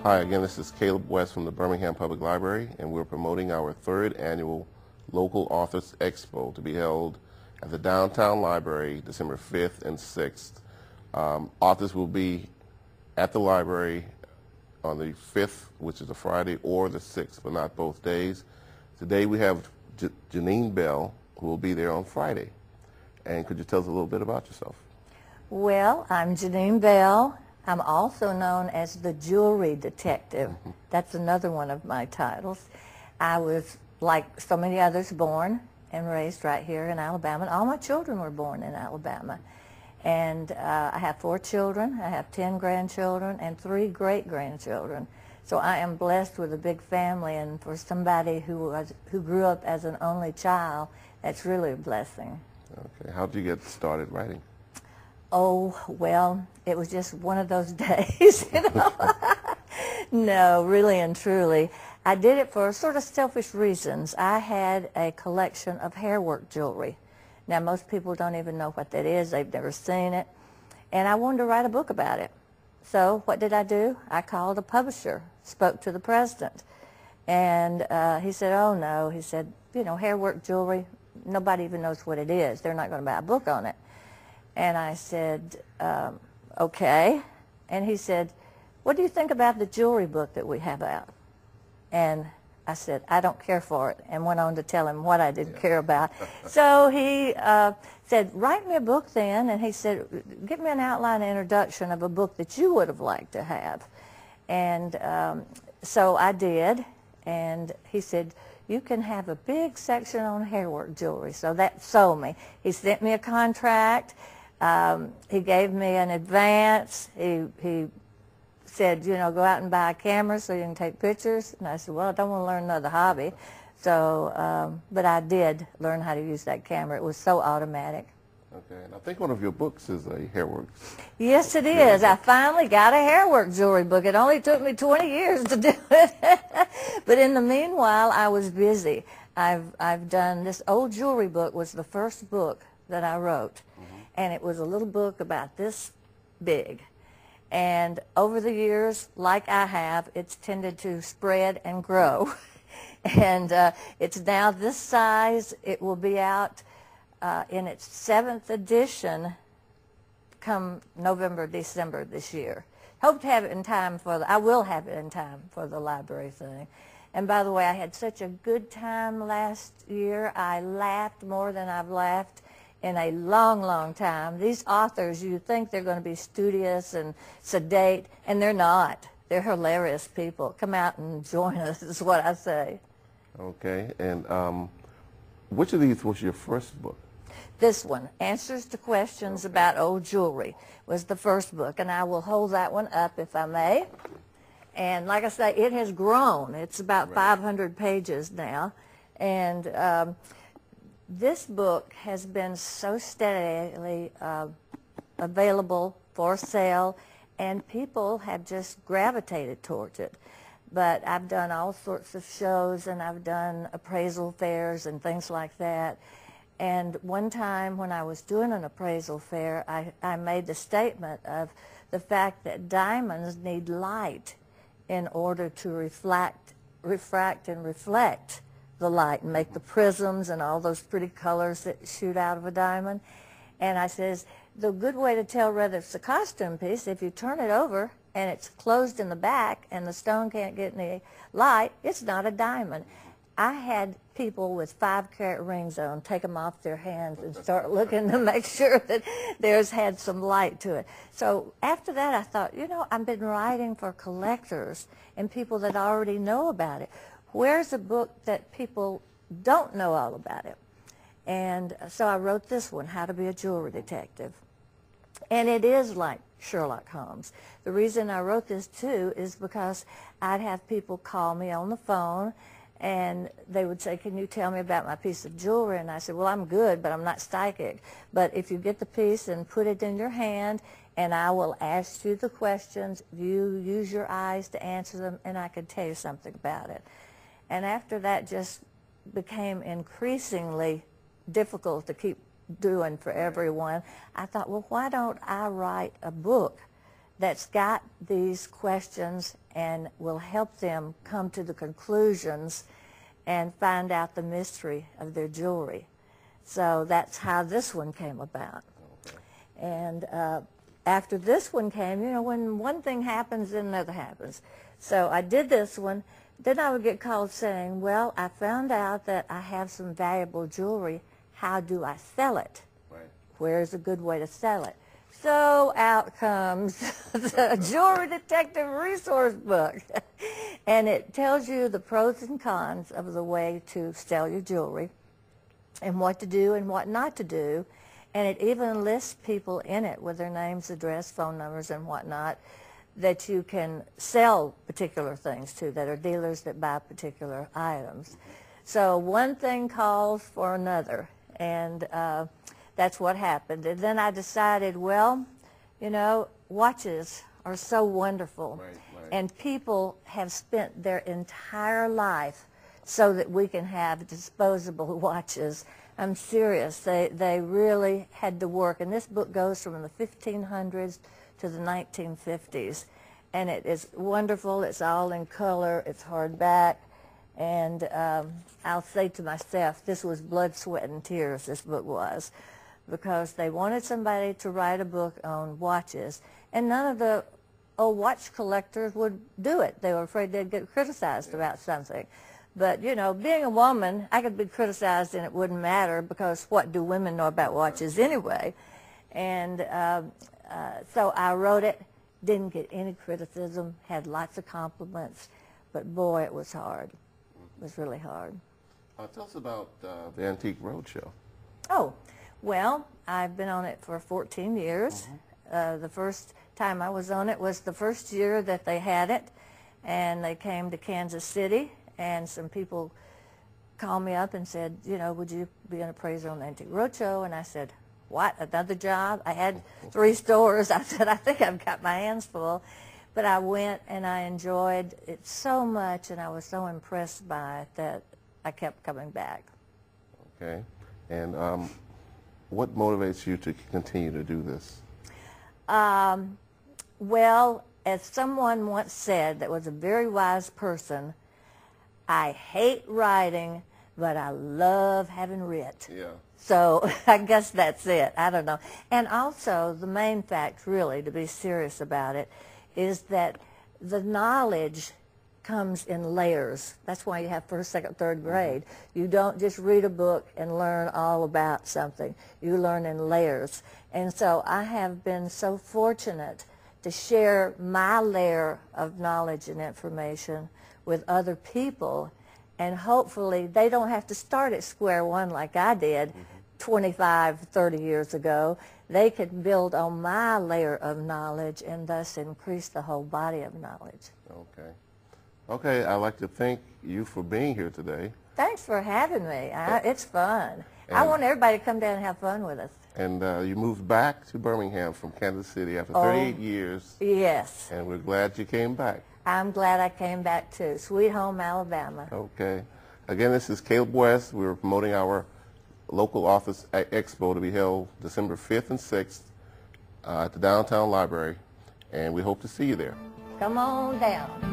Hi, again, this is Caleb West from the Birmingham Public Library, and we're promoting our third annual Local Authors Expo to be held at the Downtown Library December 5th and 6th. Authors will be at the library on the 5th, which is a Friday, or the 6th, but not both days. Today we have Jeaneene Bell, who will be there on Friday. And could you tell us a little bit about yourself? Well, I'm Jeaneene Bell. I'm also known as the Jewelry Detective. That's another one of my titles. I was, like so many others, born and raised right here in Alabama. All my children were born in Alabama. And I have 4 children. I have 10 grandchildren and 3 great-grandchildren. So I am blessed with a big family, and for somebody who grew up as an only child, that's really a blessing. Okay. How did you get started writing? Oh, well, it was just one of those days, you know. No, really and truly. I did it for sort of selfish reasons. I had a collection of hairwork jewelry. Now, most people don't even know what that is. They've never seen it. And I wanted to write a book about it. So what did I do? I called a publisher, spoke to the president. And he said, oh, no. He said, you know, hairwork jewelry, nobody even knows what it is. They're not going to buy a book on it. And I said, okay. And he said, what do you think about the jewelry book that we have out? And I said, I don't care for it, and went on to tell him what I didn't care about. So he said, write me a book then. And he said, give me an outline introduction of a book that you would have liked to have. And so I did. And he said, you can have a big section on hairwork jewelry. So that sold me. He sent me a contract. He gave me an advance. He said, you know, go out and buy a camera so you can take pictures. And I said, well, I don't want to learn another hobby. So, but I did learn how to use that camera. It was so automatic. Okay, and I think one of your books is a hairwork. Yes, it is. I finally got a hairwork jewelry book. It only took me 20 years to do it. But in the meanwhile, I was busy. I've done, this old jewelry book was the first book that I wrote. And it was a little book about this big. And over the years, like I have, it's tended to spread and grow. And it's now this size. It will be out in its 7th edition come November, December this year. Hope to have it in time for I will have it in time for the library thing. And by the way, I had such a good time last year. I laughed more than I've laughed in a long, long time. These authors, you think they're going to be studious and sedate, and they're not. They're hilarious people. Come out and join us is what I say. Okay, and which of these was your first book? This one, Answers to Questions About Old Jewelry, was the first book, and I will hold that one up if I may. And like I say, it has grown. It's about 500 pages now. And this book has been so steadily available for sale, and people have just gravitated towards it. But I've done all sorts of shows, and I've done appraisal fairs and things like that. And one time when I was doing an appraisal fair, I made the statement of the fact that diamonds need light in order to refract and reflect the light and make the prisms and all those pretty colors that shoot out of a diamond. And I says, the good way to tell whether it's a costume piece, if you turn it over and it's closed in the back and the stone can't get any light, it's not a diamond. I had people with 5-carat rings on take them off their hands and start looking to make sure that theirs had some light to it. So after that I thought, you know, I've been writing for collectors and people that already know about it. Where's a book that people don't know all about it? And so I wrote this one, How to Be a Jewelry Detective. And it is like Sherlock Holmes. The reason I wrote this too is because I'd have people call me on the phone and they would say, can you tell me about my piece of jewelry? And I said, well, I'm good, but I'm not psychic. But if you get the piece and put it in your hand, and I will ask you the questions, you use your eyes to answer them, and I can tell you something about it. And after that just became increasingly difficult to keep doing for everyone, I thought, well, why don't I write a book that's got these questions and will help them come to the conclusions and find out the mystery of their jewelry. So that's how this one came about. Okay. And after this one came, you know, when one thing happens, then another happens. So I did this one. Then I would get called saying, well, I found out that I have some valuable jewelry. How do I sell it? Right. Where's a good way to sell it? So out comes the Jewelry Detective Resource Book. And it tells you the pros and cons of the way to sell your jewelry and what to do and what not to do. And it even lists people in it with their names, address, phone numbers, and whatnot that you can sell particular things to, that are dealers that buy particular items. So one thing calls for another, and that's what happened. And then I decided, well, you know, watches are so wonderful, Right. and people have spent their entire life so that we can have disposable watches. I'm serious. They really had to work. And this book goes from the 1500s to the 1950s. And it is wonderful. It's all in color. It's hardback. And I'll say to myself, this was blood, sweat, and tears, this book was, because they wanted somebody to write a book on watches. And none of the old watch collectors would do it. They were afraid they'd get criticized about something. But, you know, being a woman, I could be criticized and it wouldn't matter, because what do women know about watches anyway? And so I wrote it, didn't get any criticism, had lots of compliments, but boy, it was hard. It was really hard. Tell us about the Antique Roadshow. Oh, well, I've been on it for 14 years. The first time I was on it was the first year that they had it, and they came to Kansas City. And some people called me up and said, you know, would you be an appraiser on the Antique Roadshow? And I said, what, another job? I had 3 stores. I said, I think I've got my hands full. But I went and I enjoyed it so much, and I was so impressed by it that I kept coming back. Okay. And what motivates you to continue to do this? Well, as someone once said that was a very wise person, I hate writing, but I love having writ. Yeah. So I guess that's it. I don't know. And also, the main fact, really, to be serious about it, is that the knowledge comes in layers. That's why you have first, second, third grade. You don't just read a book and learn all about something. You learn in layers. And so I have been so fortunate to share my layer of knowledge and information with other people, and hopefully they don't have to start at square one like I did 25, 30 years ago. They can build on my layer of knowledge and thus increase the whole body of knowledge. Okay. Okay, I'd like to thank you for being here today. Thanks for having me. It's fun. I want everybody to come down and have fun with us. And you moved back to Birmingham from Kansas City after 38 years. Yes. And we're glad you came back. I'm glad I came back too. Sweet home Alabama. Okay. Again, this is Caleb West. We're promoting our Local Authors Expo to be held December 5th and 6th at the Downtown Library. And we hope to see you there. Come on down.